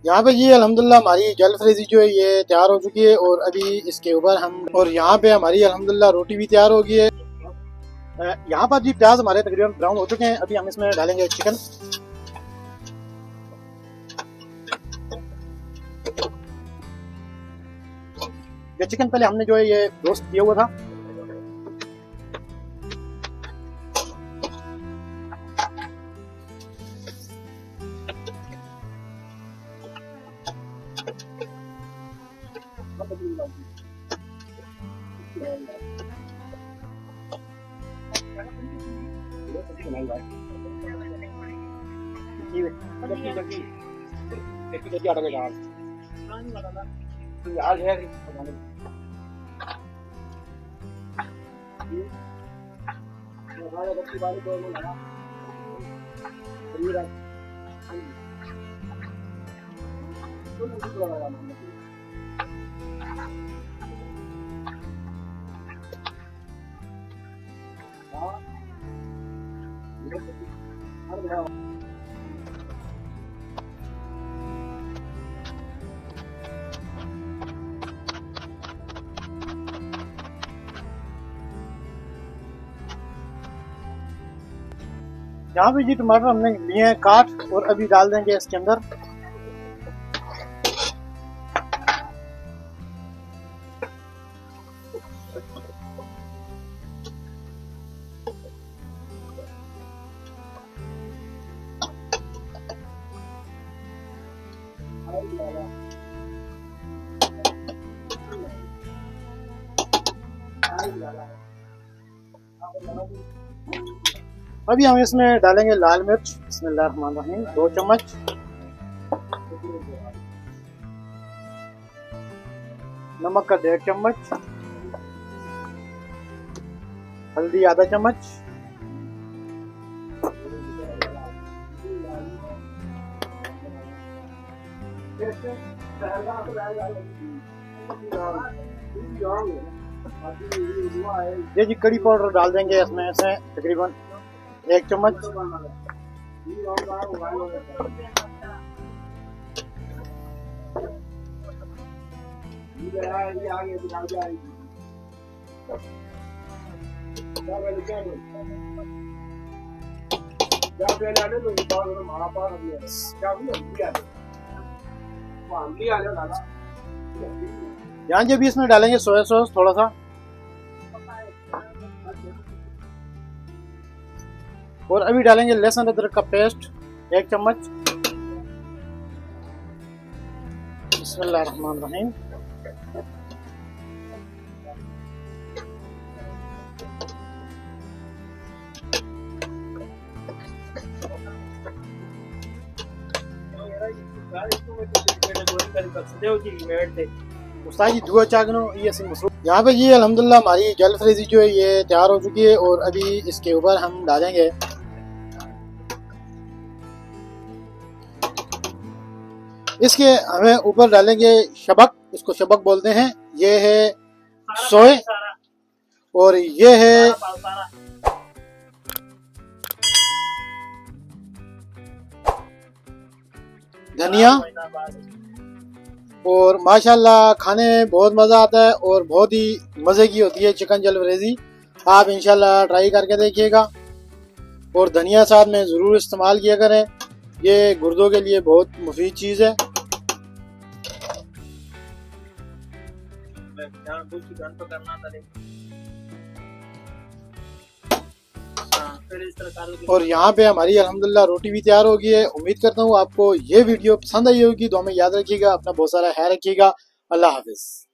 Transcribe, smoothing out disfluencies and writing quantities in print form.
यहाँ पे जी अल्हम्दुलिल्लाह हमारी जल फ्रेजी जो है ये तैयार हो चुकी है और अभी इसके ऊपर हम और यहाँ पे हमारी अल्हम्दुलिल्लाह रोटी भी तैयार हो गई है। यहाँ पर जी प्याज हमारे तकरीबन ब्राउन हो चुके हैं। अभी हम इसमें डालेंगे चिकन। ये चिकन पहले हमने जो है ये रोस्ट किया हुआ था। यहाँ पे जी टमाटर हमने लिए हैं काट और अभी डाल देंगे इसके अंदर। अभी हम इसमें डालेंगे लाल मिर्च। बिस्मिल्लाहिर्रहमानिर्रहीम 2 चम्मच, नमक का 1.5 चम्मच, हल्दी आधा चम्मच, ये जी कड़ी पाउडर डाल देंगे इसमें से तकरीबन 1 चम्मच। यहाँ जब भी इसमें डालेंगे सोया सॉस थोड़ा सा और अभी डालेंगे लहसुन अदरक का पेस्ट 1 चम्मच। बिस्मिल्लाहिर्रहमानिर्रहीम। उस्ताद जी दुआ चागनो ये सी मसरूफ। यहाँ पे जी अल्हम्दुलिल्लाह हमारी जल फ्रेजी जो है ये तैयार हो चुकी है और अभी इसके ऊपर हम डालेंगे इसके हमें ऊपर डालेंगे शबक। इसको शबक बोलते हैं। ये है सोए और ये है धनिया। और माशाल्लाह खाने में बहुत मज़ा आता है और बहुत ही मज़े की होती है चिकन जलफ्रेजी। आप इंशाल्लाह ट्राई करके देखिएगा और धनिया साथ में ज़रूर इस्तेमाल किया करें। ये गुर्दों के लिए बहुत मुफीद चीज़ है। और यहाँ पे हमारी अल्हम्दुलिल्लाह रोटी भी तैयार हो गई है। उम्मीद करता हूँ आपको ये वीडियो पसंद आई होगी। दुआ में याद रखिएगा, अपना बहुत सारा ख्याल रखिएगा। अल्लाह हाफिज।